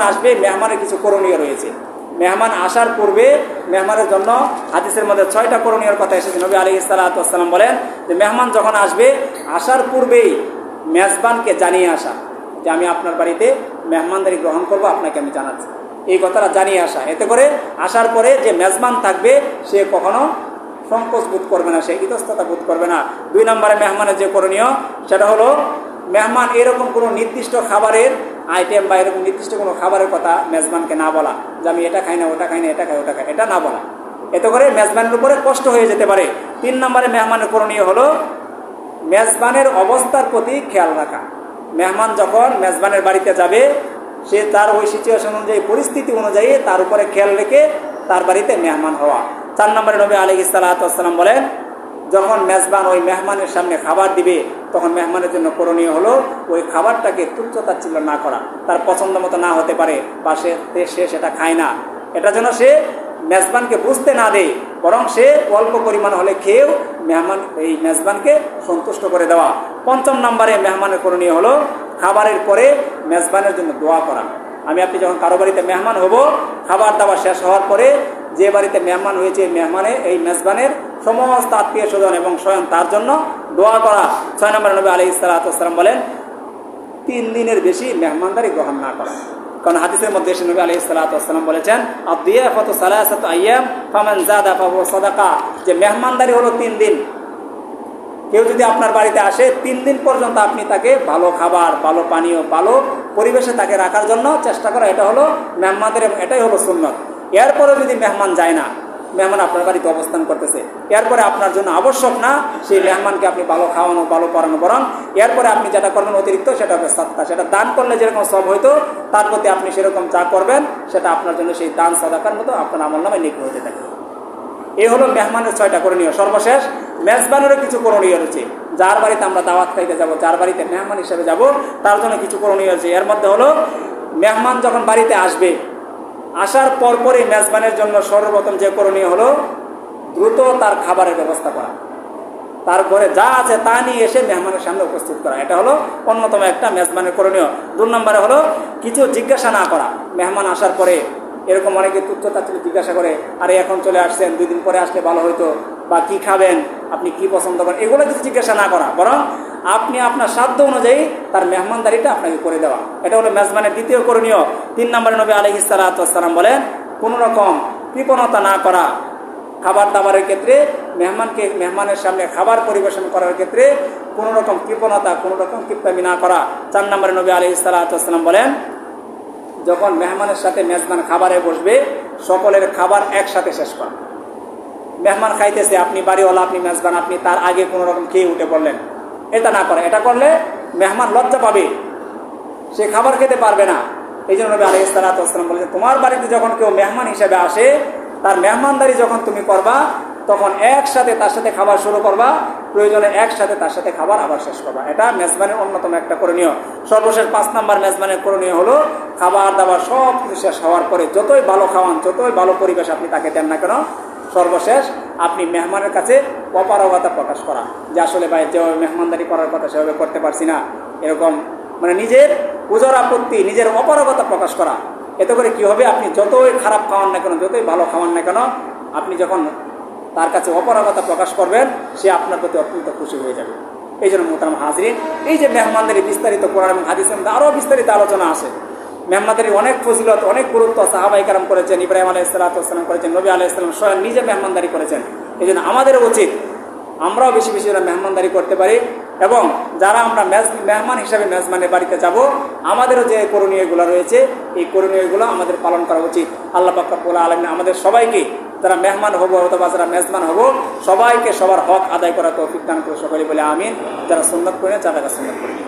আসবে মেহমানের কিছু করণীয় রয়েছে। মেহমান আসার পূর্বে মেহমানের জন্য হাদিসের মধ্যে 6টা করণীয়র কথা এসেছে। নবী আলাইহিস সালাতু ওয়াস সালাম বলেন যে মেহমান যখন আসবে আসার পূর্বেই মেজবানকে জানিয়ে আসা যে আমি আপনার বাড়িতে মেহমানদারি গ্রহণ করব, আপনাকে আমি জানাচ্ছি, এই কথাটা জানিয়ে আসা। এতে করে আসার পরে যে মেজবান থাকবে সে কখনো সংকোচ বোধ করবে না, সে ইতস্ততা বোধ করবে না। 2 নম্বরে মেহমানের যে করণীয় সেটা হলো মেহমান এরকম কোনো নির্দিষ্ট খাবারের আইটেম বা এরকম নির্দিষ্ট কোনো খাবারের কথা মেজবানকে না বলা যে আমি এটা খাই না, ওটা খাই না, এটা খাই ওটা খাই, এটা না বলা। এতে করে মেজবানের উপরে কষ্ট হয়ে যেতে পারে। 3 নম্বরে মেহমানের করণীয় হলো মেজবানের অবস্থার প্রতি খেয়াল রাখা। মেহমান যখন মেজবানের বাড়িতে যাবে সে তার ওই সিচুয়েশন অনুযায়ী, পরিস্থিতি অনুযায়ী তার উপরে খেয়াল রেখে তার বাড়িতে মেহমান হওয়া। 4 নম্বরে নবী আলাইহিস সালাতু ওয়াস সালাম বলেন যখন মেজবান ওই মেহমানের সামনে খাবার দিবে তখন মেহমানের জন্য করণীয় হলো ওই খাবারটাকে তুচ্ছ-তাচ্ছিল্য না করা। তার পছন্দ মতো না হতে পারে বা সে সেটা খায় না, এটা যেন সে মেজবানকে বুঝতে না দেয়, বরং সে অল্প পরিমাণ হলে খেয়েও এই মেজবানকে সন্তুষ্ট করে দেওয়া। 5 নম্বরে মেহমানের করণীয় হলো খাবারের পরে মেজবানের জন্য দোয়া করা। আপনি যখন কারো বাড়িতে মেহমান হব, খাবার দাবার শেষ হওয়ার পরে যে বাড়িতে মেহমান হয়েছে এই মেজবানের সমস্ত আত্মীয় স্বজন এবং স্বয়ং তার জন্য দোয়া করা। 6 নম্বরে নবী আলাইহিস সালাতু ওয়াস সালাম বলেন 3 দিনের বেশি মেহমানদারি গ্রহণ না করা। কারণ হাদিসের মধ্যে এসে নবী আলাইহিস সালাতু ওয়াস সালাম বলেছেন আদ-দিয়াফাতু সালাসাতু আইয়াম ফামান যাদা ফাহুয়া সাদাকা, যে মেহমানদারি হলো 3 দিন। কেউ যদি আপনার বাড়িতে আসে 3 দিন পর্যন্ত আপনি তাকে ভালো খাবার, ভালো পানীয়, ভালো পরিবেশে তাকে রাখার জন্য চেষ্টা করা, এটা হলো মেহমানদের, এটাই হলো সুন্নত। এরপরে যদি মেহমান যায় না, মেহমান আপনার বাড়িতে অবস্থান করতেছে, এরপরে আপনার জন্য আবশ্যক না সেই মেহমানকে আপনি ভালো খাওয়ানো, ভালো পড়ানো, বরং এরপরে আপনি যেটা করবেন অতিরিক্ত সেটা হবে সাদকা। সেটা দান করলে যেরকম সব হইতো তার প্রতি আপনি সেরকম যা করবেন সেটা আপনার জন্য সেই দান সাদাকার মতো আপনার আমলনামায় লিখিত হতে থাকে। এই হলো মেহমানের 6টা করণীয়। সর্বশেষ মেজবানেরও কিছু করণীয় রয়েছে। যার বাড়িতে আমরা দাওয়াত খাইতে যাব, যার বাড়িতে মেহমান হিসেবে যাব, তার জন্য কিছু করণীয় আছে। এর মধ্যে হলো মেহমান যখন বাড়িতে আসবে, আসার পরপরই মেজবানের জন্য সর্বপ্রথম যে করণীয় হলো দ্রুত তার খাবারের ব্যবস্থা করা, তার ঘরে যা আছে তা নিয়ে এসে মেহমানের সামনে উপস্থিত করা, এটা হলো অন্যতম একটা মেজবানের করণীয়। 2 নম্বরে হলো কিছু জিজ্ঞাসা না করা। মেহমান আসার পরে এরকম অনেকে তুচ্ছ-তাচ্ছিল্য জিজ্ঞাসা করে, আরে এখন চলে আসছেন, 2 দিন পরে আসলে ভালো হইতো, বা কি খাবেন, আপনি কি পছন্দ করেন, এগুলো কিছু জিজ্ঞাসা না করা, বরং আপনি আপনার সাধ্য অনুযায়ী তার মেহমানদারিটা আপনাকে করে দেওয়া, এটা হলো মেজবানের 2য় করণীয়। 3 নম্বরে নবী আলাইহিস সালাতু ওয়াস সালাম বলেন কোনো রকম কৃপণতা না করা। খাবার দাবারের ক্ষেত্রে মেহমানের সামনে খাবার পরিবেশন করার ক্ষেত্রে কোনো রকম কৃপণতা, কোনো রকম কিপ্টামি না করা। 4 নম্বরে নবী আলাইহিস সালাতু ওয়াস সালাম বলেন যখন মেহমানের সাথে মেজবান খাবারে বসবে সকলের খাবার একসাথে শেষ করা। মেহমান খাইতেছে, আপনি বাড়িওয়ালা, আপনি মেজবান, আপনি তার আগে কোনো রকম খেয়ে উঠে পড়লেন, এটা না করে। এটা করলে মেহমান লজ্জা পাবে, সে খাবার খেতে পারবে না। এই জন্য নবী আলাইহিস সালাতু ওয়াস সালাম বলেছেন তোমার বাড়িতে যখন কেউ মেহমান হিসেবে আসে, তার মেহমানদারি যখন তুমি করবা তখন একসাথে তার সাথে খাবার শুরু করবা, প্রয়োজনে একসাথে তার সাথে খাবার আবার শেষ করবা। এটা মেজবানের অন্যতম একটা করণীয়। সর্বশেষ 5 নম্বর মেজবানের করণীয় হলো খাবার দাবার সব কিছু শেষ হওয়ার পরে যতই ভালো খাওয়ান, যতই ভালো পরিবেশ আপনি তাকে দেন না কেন, সর্বশেষ আপনি মেহমানের কাছে অপারগতা প্রকাশ করা, যে আসলে ভাই যেভাবে মেহমানদারি করার কথা সেভাবে করতে পারছি না, এরকম নিজের ওজর আপত্তি, নিজের অপারগতা প্রকাশ করা। এতে করে কি হবে, আপনি যতই খারাপ খাওয়ান না কেন, যতই ভালো খাওয়ান না কেন, আপনি যখন তার কাছে অপারগতা প্রকাশ করবেন সে আপনার প্রতি অত্যন্ত খুশি হয়ে যাবে। এই জন্য মোহতারাম হাজরিন, এই যে মেহমানদারি বিস্তারিত কোরআন এবং হাদিসের মধ্যে আরও বিস্তারিত আলোচনা আছে। মেহমানদারির অনেক ফজিলত, অনেক গুরুত্ব সাহাবায়ে কেরাম করেছেন, ইব্রাহিম আলাইহিস সালাতু ওয়াস সালাম করেছেন, নবী আলাইহিস সালাম স্বয়ং নিজে মেহমানদারি করেছেন। এই জন্য আমাদেরও উচিত আমরাও বেশি বেশি মেহমানদারি করতে পারি, এবং যারা আমরা মেহমান হিসাবে মেজবানের বাড়িতে যাব আমাদেরও যে করণীয়গুলো রয়েছে এই করণীয়গুলো আমাদের পালন করা উচিত। আল্লাহ পাক রব্বুল আলামিন আমাদের সবাইকে, যারা মেহমান হব অথবা যারা মেজবান হব, সবাইকে সবার হক আদায় করা তৌফিক দান করে সকলে বলে আমিন। যারা সুন্নাত করেন তারা সুন্নাত করেন।